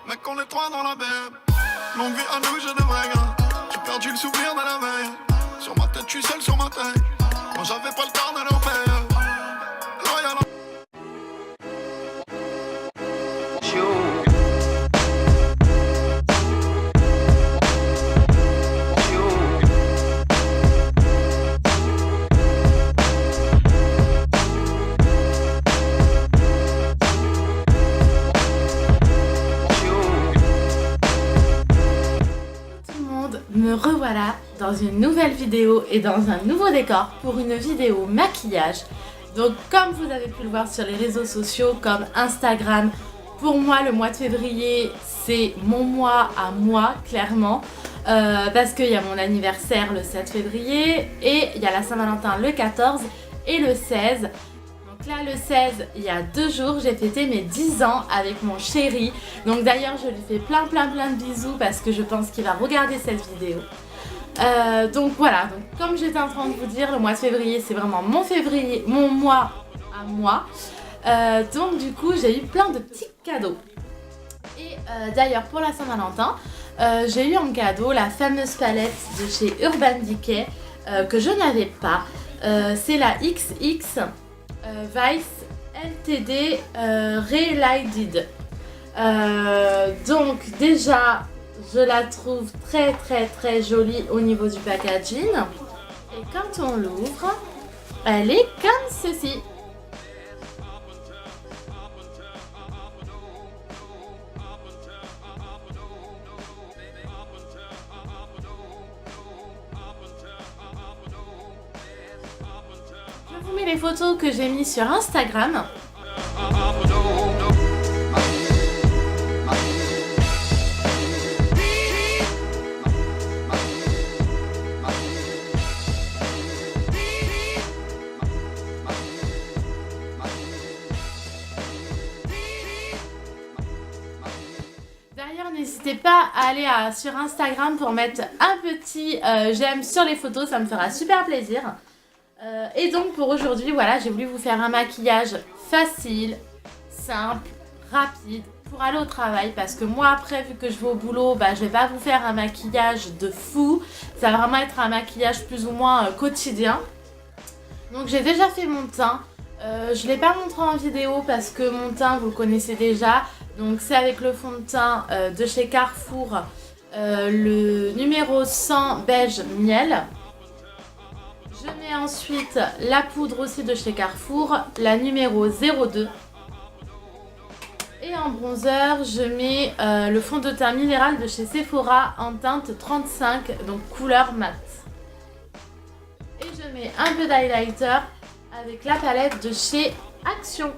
Mec, on est trois dans la BM. Longue vie à nous, j'ai de vrais gars. J'ai perdu le souvenir de la veille. Sur ma tête, je suis seul sur ma tête. Quand j'avais pas le temps de nos pères. Loyal. Me revoilà dans une nouvelle vidéo et dans un nouveau décor pour une vidéo maquillage. Donc comme vous avez pu le voir sur les réseaux sociaux comme Instagram, pour moi le mois de février c'est mon mois à moi clairement, parce qu'il y a mon anniversaire le 7 février et il y a la Saint-Valentin le 14 et le 16. Donc là le 16, il y a 2 jours, j'ai fêté mes 10 ans avec mon chéri. Donc d'ailleurs je lui fais plein de bisous parce que je pense qu'il va regarder cette vidéo. Donc voilà, donc comme j'étais en train de vous dire, le mois de février c'est vraiment mon mois à moi. Donc du coup j'ai eu plein de petits cadeaux. Et d'ailleurs pour la Saint-Valentin, j'ai eu en cadeau la fameuse palette de chez Urban Decay que je n'avais pas. C'est la XX Vice LTD Relighted. Donc déjà je la trouve très jolie au niveau du packaging. Et quand on l'ouvre, elle est comme ceci. Je vous mets les photos que j'ai mis sur Instagram. D'ailleurs, n'hésitez pas à aller sur Instagram pour mettre un petit j'aime sur les photos, ça me fera super plaisir. Et donc pour aujourd'hui, voilà, j'ai voulu vous faire un maquillage facile, simple, rapide pour aller au travail parce que moi après, vu que je vais au boulot, je vais pas vous faire un maquillage de fou, ça va vraiment être un maquillage plus ou moins quotidien. Donc j'ai déjà fait mon teint, je l'ai pas montré en vidéo parce que mon teint vous le connaissez déjà. Donc c'est avec le fond de teint de chez Carrefour, le numéro 100 beige miel. Je mets ensuite la poudre aussi de chez Carrefour, la numéro 02. Et en bronzer, je mets le fond de teint minéral de chez Sephora en teinte 35, donc couleur mat. Et je mets un peu d'highlighter avec la palette de chez Action.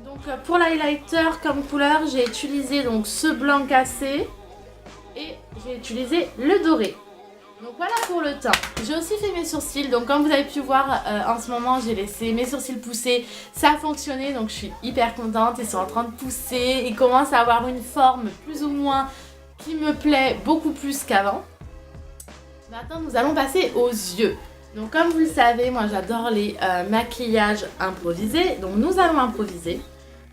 Donc pour l'highlighter comme couleur, j'ai utilisé donc ce blanc cassé et j'ai utilisé le doré. Donc voilà pour le teint. J'ai aussi fait mes sourcils, donc comme vous avez pu voir en ce moment j'ai laissé mes sourcils pousser. Ça a fonctionné, donc je suis hyper contente, ils sont en train de pousser, ils commencent à avoir une forme plus ou moins qui me plaît beaucoup plus qu'avant. Maintenant nous allons passer aux yeux. Donc comme vous le savez, moi j'adore les maquillages improvisés, donc nous allons improviser.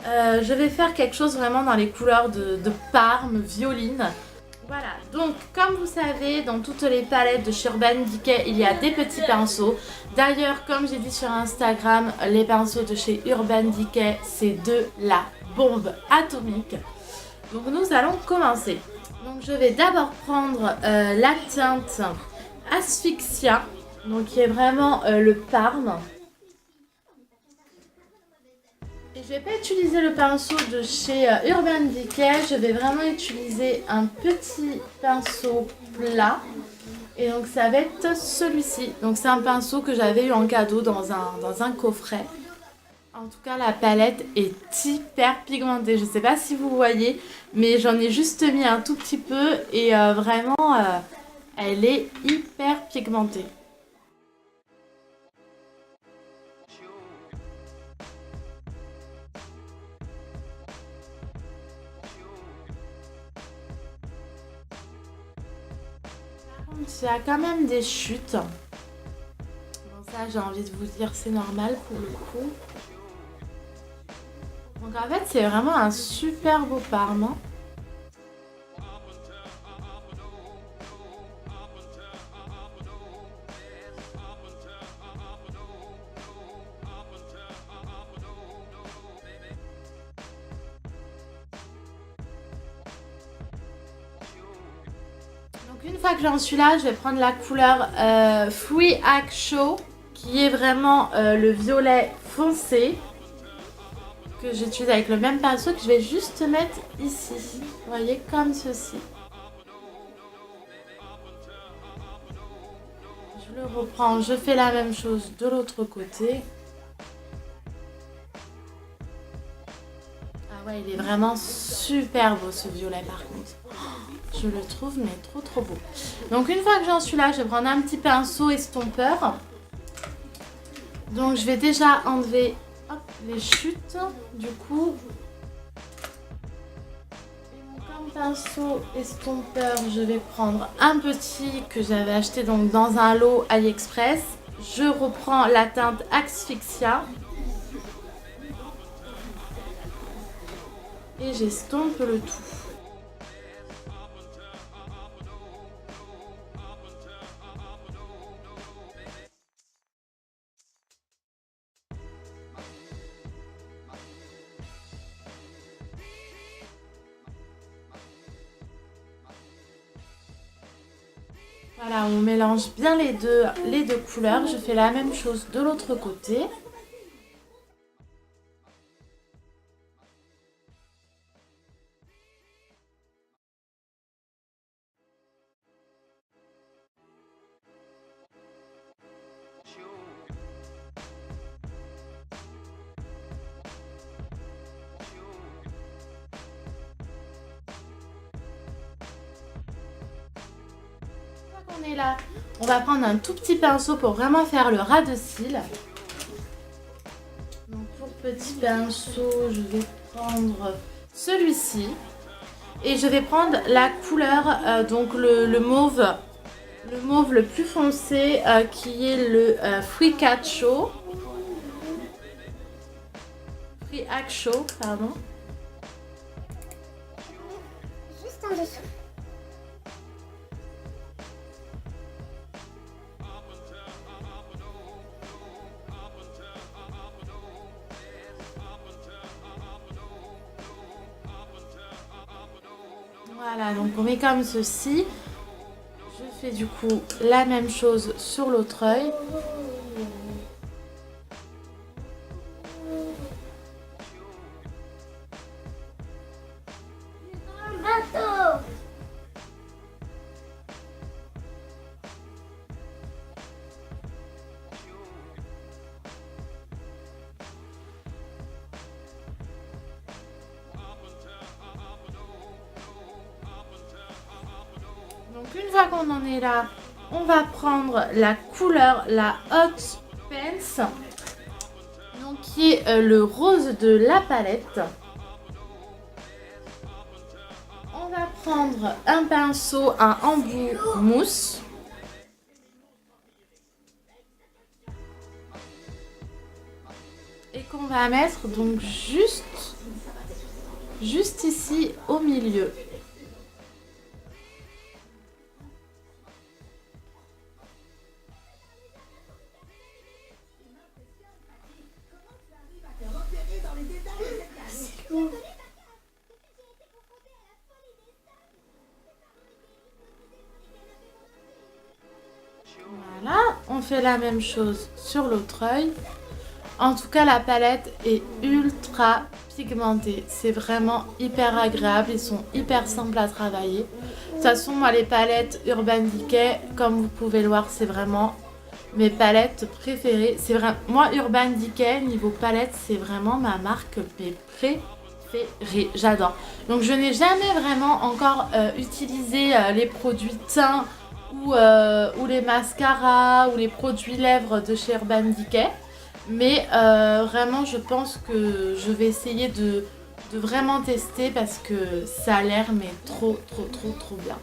Je vais faire quelque chose vraiment dans les couleurs de Parme, violine. Voilà, donc comme vous savez, dans toutes les palettes de chez Urban Decay, il y a des petits pinceaux. D'ailleurs, comme j'ai dit sur Instagram, les pinceaux de chez Urban Decay, c'est de la bombe atomique. Donc nous allons commencer. Donc je vais d'abord prendre la teinte Asphyxia, donc qui est vraiment le Parme. Et je ne vais pas utiliser le pinceau de chez Urban Decay, je vais vraiment utiliser un petit pinceau plat. Et donc ça va être celui-ci. Donc c'est un pinceau que j'avais eu en cadeau dans un coffret. En tout cas la palette est hyper pigmentée. Je ne sais pas si vous voyez, mais j'en ai juste mis un tout petit peu et vraiment elle est hyper pigmentée. Il y a quand même des chutes. Bon, ça j'ai envie de vous dire c'est normal pour le coup. Donc en fait c'est vraiment un super beau parme. une fois que j'en suis là, je vais prendre la couleur Free Hack Show, qui est vraiment le violet foncé, que j'utilise avec le même pinceau, que je vais juste mettre ici. Vous voyez, comme ceci. Je le reprends, je fais la même chose de l'autre côté. Ah ouais, il est vraiment super beau ce violet par contre. Je le trouve mais trop beau. Donc une fois que j'en suis là, je vais prendre un petit pinceau estompeur. Donc je vais déjà enlever les chutes du coup. Et comme pinceau estompeur, je vais prendre un petit que j'avais acheté donc dans un lot AliExpress. Je reprends la teinte Asphyxia. Et j'estompe le tout. Voilà, on mélange bien les deux couleurs. Je fais la même chose de l'autre côté. On est là, on va prendre un tout petit pinceau pour vraiment faire le ras de cils. Donc pour petit pinceau, je vais prendre celui-ci et je vais prendre la couleur donc le mauve le plus foncé qui est le Free Hack Show. Free Hack Show, pardon. Juste en dessous. Voilà, donc on met comme ceci. Je fais du coup la même chose sur l'autre œil. Un bateau. Donc une fois qu'on en est là, on va prendre la couleur, la Hot Pants, donc qui est le rose de la palette. On va prendre un pinceau, un embout mousse. Et qu'on va mettre donc juste ici au milieu. Voilà, on fait la même chose sur l'autre œil. En tout cas, la palette est ultra pigmentée. C'est vraiment hyper agréable. Ils sont hyper simples à travailler. De toute façon, moi, les palettes Urban Decay, comme vous pouvez le voir, c'est vraiment mes palettes préférées. C'est vraiment moi, Urban Decay, niveau palette, c'est vraiment ma marque préférée. J'adore. Donc, je n'ai jamais vraiment encore utilisé les produits teints ou les mascaras ou les produits lèvres de chez Urban Decay. Mais vraiment je pense que je vais essayer de vraiment tester parce que ça a l'air mais trop bien.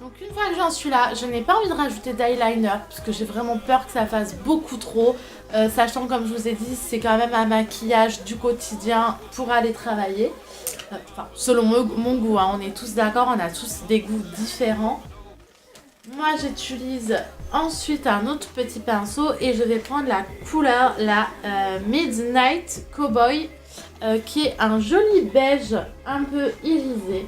Donc une fois que j'en suis là, je n'ai pas envie de rajouter d'eyeliner parce que j'ai vraiment peur que ça fasse beaucoup trop. Sachant comme je vous ai dit, c'est quand même un maquillage du quotidien pour aller travailler. Enfin selon mon goût, hein, on est tous d'accord, on a tous des goûts différents. Moi j'utilise ensuite un autre petit pinceau et je vais prendre la couleur, la Midnight Cowboy, qui est un joli beige un peu irisé,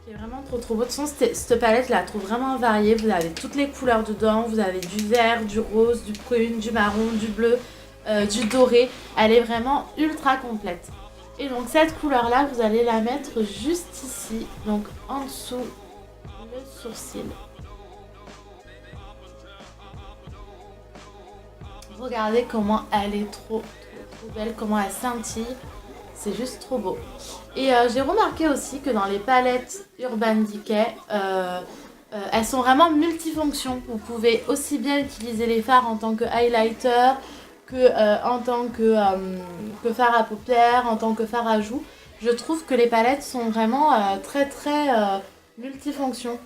qui est vraiment trop beau. De toute façon, cette palette, je la trouve vraiment variée. Vous avez toutes les couleurs dedans. Vous avez du vert, du rose, du prune, du marron, du bleu, du doré. Elle est vraiment ultra complète. Et donc cette couleur-là, vous allez la mettre juste ici, donc en dessous le sourcil. Regardez comment elle est trop belle, comment elle scintille. C'est juste trop beau. Et j'ai remarqué aussi que dans les palettes Urban Decay, elles sont vraiment multifonctions. Vous pouvez aussi bien utiliser les fards en tant que highlighter, en tant que fard à paupières, en tant que fard à joues. Je trouve que les palettes sont vraiment très multifonctions.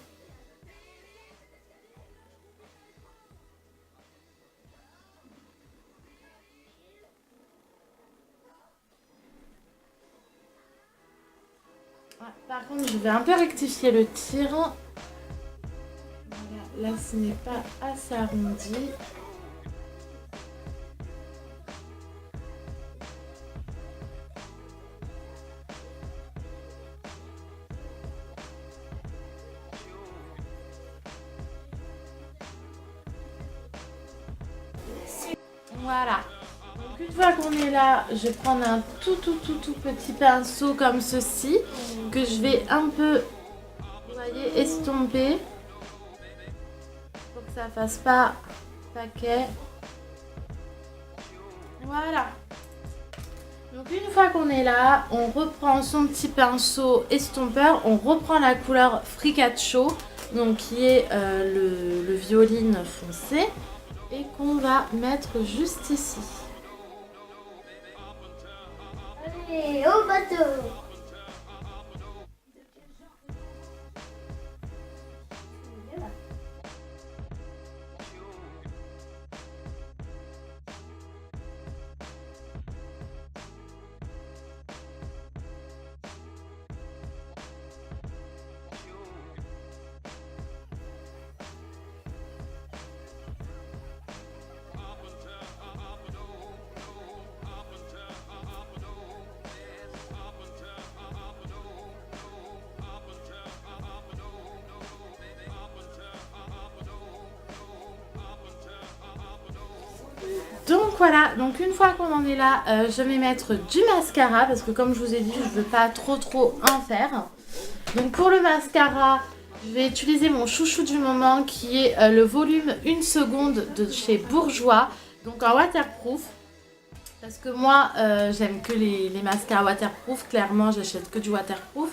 Ouais, par contre, je vais un peu rectifier le tir. Voilà, là, ce n'est pas assez arrondi. Voilà. Donc une fois qu'on est là, je vais prendre un tout petit pinceau comme ceci que je vais un peu, vous voyez, estomper pour que ça fasse pas paquet. Voilà. Donc une fois qu'on est là, on reprend son petit pinceau estompeur, on reprend la couleur Fricaccio, donc qui est le violine foncé. Et qu'on va mettre juste ici. Allez, au bateau. Donc voilà, donc une fois qu'on en est là, je vais mettre du mascara parce que comme je vous ai dit, je ne veux pas trop en faire. Donc pour le mascara, je vais utiliser mon chouchou du moment qui est le volume 1 seconde de chez Bourjois, donc en waterproof. Parce que moi, j'aime que les mascaras waterproof, clairement j'achète que du waterproof.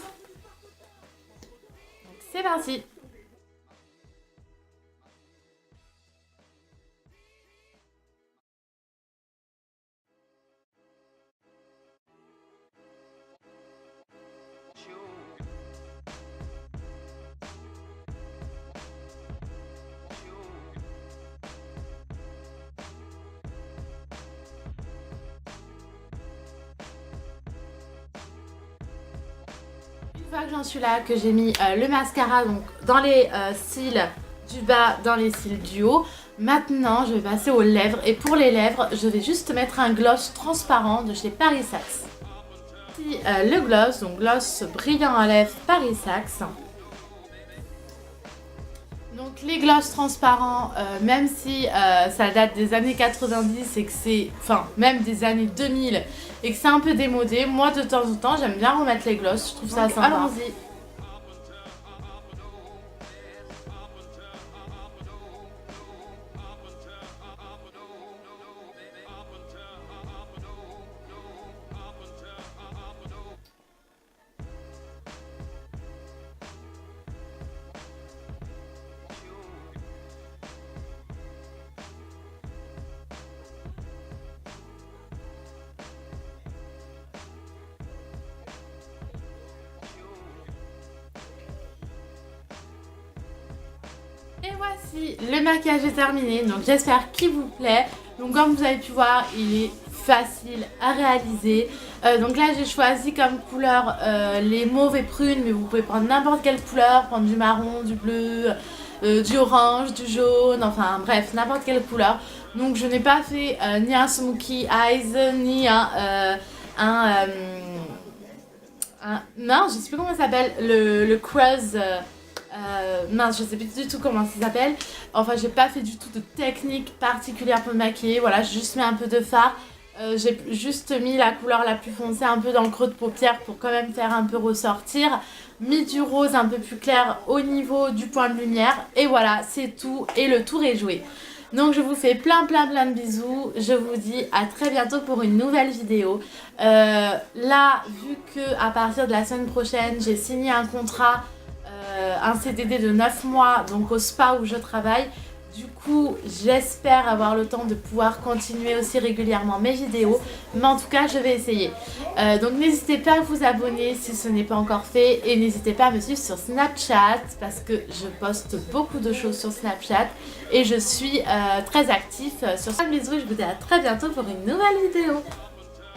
Donc c'est parti. Une fois que j'en suis là, que j'ai mis le mascara donc dans les cils du bas, dans les cils du haut, maintenant je vais passer aux lèvres. Et pour les lèvres, je vais juste mettre un gloss transparent de chez Paris Saxe. Ici, le gloss, donc gloss brillant à lèvres Paris Saxe. Donc les glosses transparents, même si ça date des années 90 et que c'est, enfin même des années 2000 et que c'est un peu démodé, moi de temps en temps j'aime bien remettre les glosses, je trouve ça sympa. Allons-y. Et voici, le maquillage est terminé, donc j'espère qu'il vous plaît. Donc comme vous avez pu voir, il est facile à réaliser. Donc là j'ai choisi comme couleur les mauves et prunes, mais vous pouvez prendre n'importe quelle couleur, prendre du marron, du bleu, du orange, du jaune, enfin bref, n'importe quelle couleur. Donc je n'ai pas fait ni un smokey eyes, ni Non, je sais plus comment ça s'appelle, le Cruz. Mince, je sais plus du tout comment ça s'appelle. Enfin, j'ai pas fait du tout de technique particulière pour me maquiller. Voilà, j'ai juste mis un peu de fard. J'ai juste mis la couleur la plus foncée un peu dans le creux de paupière pour quand même faire un peu ressortir. Mis du rose un peu plus clair au niveau du point de lumière. Et voilà, c'est tout. Et le tour est joué. Donc je vous fais plein de bisous. Je vous dis à très bientôt pour une nouvelle vidéo. Là, vu que à partir de la semaine prochaine, j'ai signé un contrat, un CDD de 9 mois, donc au spa où je travaille. Du coup, j'espère avoir le temps de pouvoir continuer aussi régulièrement mes vidéos. Mais en tout cas, je vais essayer. Donc n'hésitez pas à vous abonner si ce n'est pas encore fait. Et n'hésitez pas à me suivre sur Snapchat parce que je poste beaucoup de choses sur Snapchat. Et je suis très active sur Snapchat. Bisous, je vous dis à très bientôt pour une nouvelle vidéo.